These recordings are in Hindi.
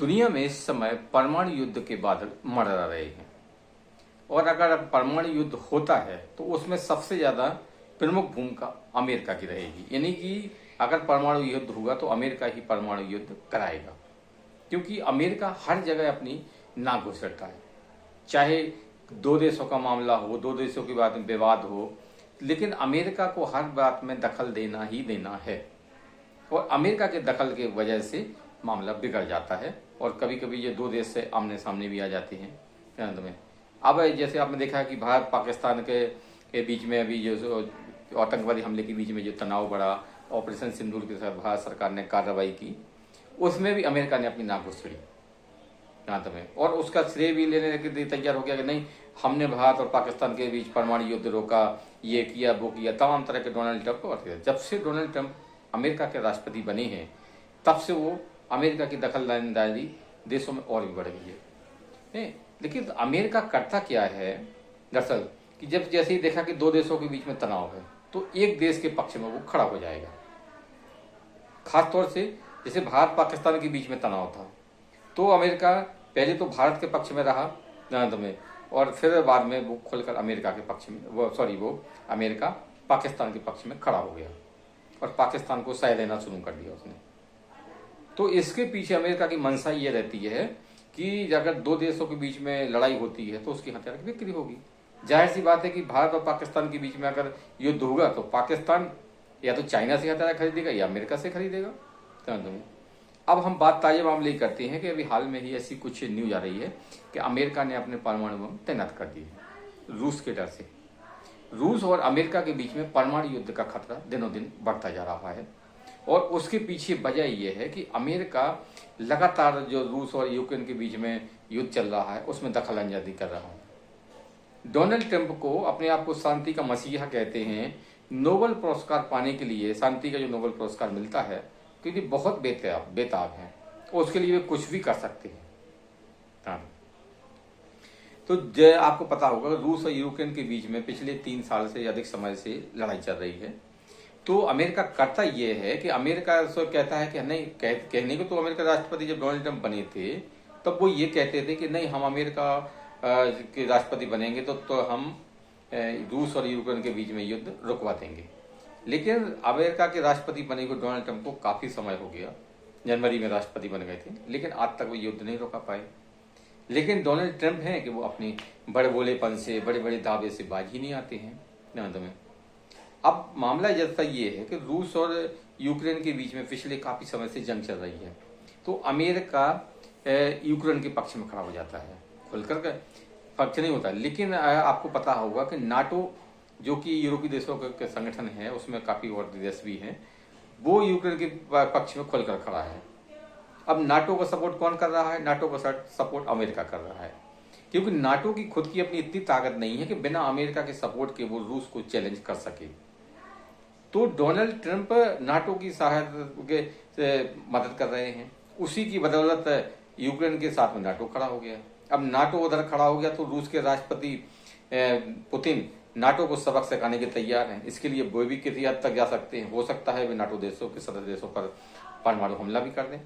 दुनिया में इस समय परमाणु युद्ध के बादल मंडरा रहे हैं। और अगर परमाणु युद्ध होता है तो उसमें सबसे ज्यादा प्रमुख भूमिका अमेरिका की रहेगी। यानी कि अगर परमाणु युद्ध हुआ तो अमेरिका ही परमाणु युद्ध कराएगा, क्योंकि अमेरिका हर जगह अपनी नाक घुसेड़ता है। चाहे दो देशों का मामला हो, दो देशों की बात में विवाद हो, लेकिन अमेरिका को हर बात में दखल देना ही देना है। और अमेरिका के दखल के वजह से मामला बिगड़ जाता है और कभी कभी ये दो देश से आमने सामने भी आ जाते हैं अंत में। अब जैसे आपने देखा है कि भारत पाकिस्तान के बीच में अभी जो आतंकवादी हमले के बीच में जो तनाव बढ़ा, ऑपरेशन सिंदूर के साथ भारत सरकार ने कार्रवाई की, उसमें भी अमेरिका ने अपनी नाक घुसेड़ी अंत में। और उसका श्रेय भी लेने के लिए तैयार हो गया कि नहीं, हमने भारत और पाकिस्तान के बीच परमाणु युद्ध रोका, ये किया वो किया, तमाम तरह के डोनाल्ड ट्रंप को। जब से डोनाल्ड ट्रंप अमेरिका के राष्ट्रपति बने हैं तब से वो अमेरिका की दखलंदाजी देशों में और भी बढ़ गई है। लेकिन अमेरिका करता क्या है दरअसल कि जब जैसे ही देखा कि दो देशों के बीच में तनाव है तो एक देश के पक्ष में वो खड़ा हो जाएगा। खासतौर से जैसे भारत पाकिस्तान के बीच में तनाव था तो अमेरिका पहले तो भारत के पक्ष में रहा अंत में, और फिर बाद में वो खुलकर अमेरिका के पक्ष में वो अमेरिका पाकिस्तान के पक्ष में खड़ा हो गया और पाकिस्तान को साय देना शुरू कर दिया उसने। तो इसके पीछे अमेरिका की मंशा ये रहती है कि अगर दो देशों के बीच में लड़ाई होती है तो उसकी हथियार की बिक्री होगी। जाहिर सी बात है कि भारत और पाकिस्तान के बीच में अगर युद्ध होगा तो पाकिस्तान या तो चाइना से हथियार खरीदेगा या अमेरिका से खरीदेगा। अब हम बात ताजे मामले की करते हैं कि अभी हाल में ही ऐसी कुछ न्यूज आ रही है कि अमेरिका ने अपने परमाणु बम तैनात कर दिए रूस के डर से। रूस और अमेरिका के बीच में परमाणु युद्ध का खतरा दिनों दिन बढ़ता जा रहा है और उसके पीछे वजह यह है कि अमेरिका लगातार जो रूस और यूक्रेन के बीच में युद्ध चल रहा है उसमें दखल अंदाजी कर रहा है। डोनाल्ड ट्रंप को अपने आप को शांति का मसीहा कहते हैं। नोबेल पुरस्कार पाने के लिए, शांति का जो नोबेल पुरस्कार मिलता है, क्योंकि बहुत बेताब है और उसके लिए वे कुछ भी कर सकते हैं। तो आपको पता होगा रूस और यूक्रेन के बीच में पिछले 3 साल से अधिक समय से लड़ाई चल रही है। तो अमेरिका करता ये है कि अमेरिका कहता है कि नहीं, कहने को तो अमेरिका राष्ट्रपति जब डोनाल्ड ट्रंप बने थे तब वो ये कहते थे कि नहीं, हम अमेरिका के राष्ट्रपति बनेंगे तो हम रूस और यूक्रेन के बीच में युद्ध रुकवा देंगे। लेकिन अमेरिका के राष्ट्रपति बने को डोनाल्ड ट्रंप को काफी समय हो गया, जनवरी में राष्ट्रपति बन गए थे, लेकिन आज तक वो युद्ध नहीं रोका पाए। लेकिन डोनाल्ड ट्रंप है कि वो अपनी बड़े बोलेपन से, बड़े बड़े दावे से बाज ही नहीं आते हैं अंत में। अब मामला जैसा ये है कि रूस और यूक्रेन के बीच में पिछले काफी समय से जंग चल रही है, तो अमेरिका यूक्रेन के पक्ष में खड़ा हो जाता है, खुलकर के पक्ष नहीं होता। लेकिन आपको पता होगा कि नाटो जो कि यूरोपीय देशों के संगठन है, उसमें काफी और देश भी हैं, वो यूक्रेन के पक्ष में खुलकर खड़ा है। अब नाटो को सपोर्ट कौन कर रहा है? नाटो को सपोर्ट अमेरिका कर रहा है, क्योंकि नाटो की खुद की अपनी इतनी ताकत नहीं है कि बिना अमेरिका के सपोर्ट के वो रूस को चैलेंज कर सके। तो डोनाल्ड ट्रंप नाटो की सहायता से मदद कर रहे हैं, उसी की बदौलत यूक्रेन के साथ में नाटो खड़ा हो गया। अब नाटो उधर खड़ा हो गया तो रूस के राष्ट्रपति पुतिन नाटो को सबक सिखाने के तैयार हैं। इसके लिए वो भी किसी हद तक जा सकते हैं, हो सकता है वे नाटो देशों के सदस्य देशों पर परमाणु हमला भी कर दें।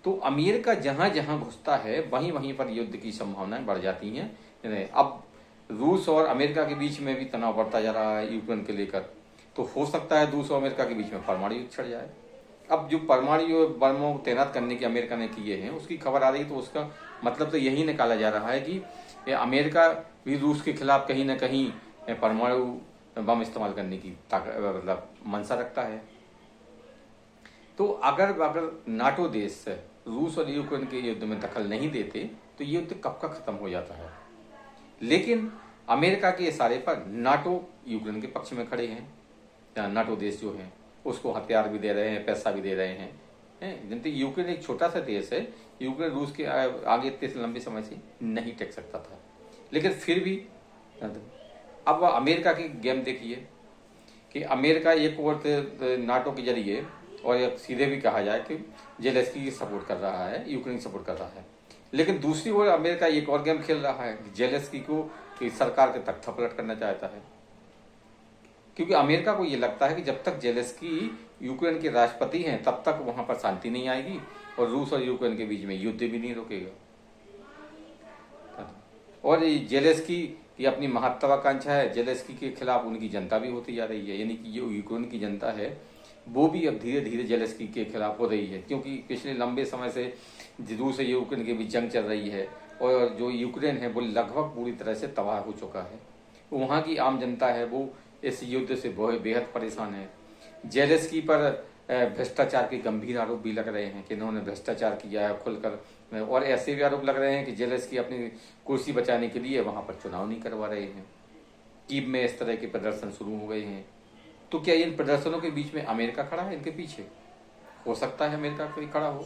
तो अमेरिका जहां जहां घुसता है वहीं वहीं पर युद्ध की संभावनाएं बढ़ जाती हैं। अब रूस और अमेरिका के बीच में भी तनाव बढ़ता जा रहा है यूक्रेन के लेकर, तो हो सकता है रूस और अमेरिका के बीच में परमाणु युद्ध छिड़ जाए। अब जो परमाणु बमों तैनात करने की अमेरिका ने किए हैं उसकी खबर आ रही, तो उसका मतलब तो यही निकाला जा रहा है कि अमेरिका भी रूस के खिलाफ कहीं ना कहीं परमाणु बम इस्तेमाल करने की मतलब मंशा रखता है। तो अगर नाटो देश रूस और यूक्रेन के युद्ध में दखल नहीं देते तो ये युद्ध कब का खत्म हो जाता है। लेकिन अमेरिका के इशारे पर नाटो यूक्रेन के पक्ष में खड़े हैं। नाटो देश जो है उसको हथियार भी दे रहे हैं, पैसा भी दे रहे हैं। जनते यूक्रेन एक छोटा सा देश है, यूक्रेन रूस के आगे इतने लंबे समय से नहीं टेक सकता था, लेकिन फिर भी अब अमेरिका की गेम देखिए कि अमेरिका एक और नाटो के जरिए, और एक सीधे भी कहा जाए कि जेलेंस्की की सपोर्ट कर रहा है, यूक्रेन की सपोर्ट कर रहा है। लेकिन दूसरी ओर अमेरिका एक और गेम खेल रहा है, जेलेंस्की को सरकार के तख्ता पलट करना चाहता है। क्योंकि अमेरिका को ये लगता है कि जब तक जेलेंस्की यूक्रेन के राष्ट्रपति हैं तब तक वहां पर शांति नहीं आएगी और रूस और यूक्रेन के बीच में युद्ध भी नहीं रुकेगा। और ये जेलेंस्की की अपनी महत्वाकांक्षा है, जेलेंस्की के खिलाफ उनकी जनता भी होती जा रही है, यानी कि जो यूक्रेन की जनता है वो भी अब धीरे धीरे जेलेंस्की के खिलाफ हो रही है, क्योंकि पिछले लंबे समय से रूस और यूक्रेन के बीच जंग चल रही है और जो यूक्रेन है वो लगभग पूरी तरह से तबाह हो चुका है। वहाँ की आम जनता है वो इस युद्ध से बहुत बेहद परेशान है। जेलेंस्की पर भ्रष्टाचार के गंभीर आरोप भी लग रहे हैं कि इन्होंने भ्रष्टाचार किया है खुलकर, और ऐसे भी आरोप लग रहे हैं कि जेलेंस्की अपनी कुर्सी बचाने के लिए वहां पर चुनाव नहीं करवा रहे हैं। कीव में इस तरह के प्रदर्शन शुरू हो गए हैं। तो क्या इन प्रदर्शनों के बीच में अमेरिका खड़ा है इनके पीछे? हो सकता है अमेरिका कोई खड़ा हो,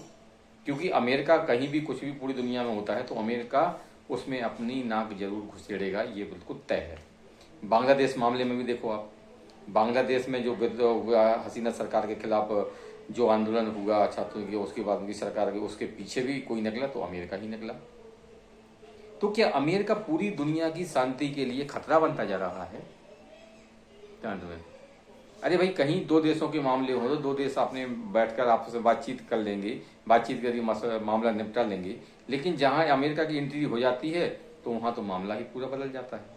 क्योंकि अमेरिका कहीं भी कुछ भी पूरी दुनिया में होता है तो अमेरिका उसमें अपनी नाक जरूर घुसेड़ेगा, ये बिल्कुल तय है। बांग्लादेश मामले में भी देखो आप, बांग्लादेश में जो विद्रोह हुआ हसीना सरकार के खिलाफ जो आंदोलन हुआ छात्रों की, उसके बाद उनकी सरकार की, उसके पीछे भी कोई निकला तो अमेरिका ही निकला। तो क्या अमेरिका पूरी दुनिया की शांति के लिए खतरा बनता जा रहा है? अरे भाई, कहीं दो देशों के मामले हो तो दो देश आपने बैठकर आपस में बातचीत कर लेंगे, बातचीत करके मामला निपटा लेंगे, लेकिन जहां अमेरिका की एंट्री हो जाती है तो वहां तो मामला ही पूरा बदल जाता है।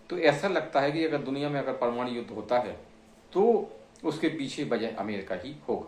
तो ऐसा लगता है कि अगर दुनिया में अगर परमाणु युद्ध होता है तो उसके पीछे वजह अमेरिका ही होगा।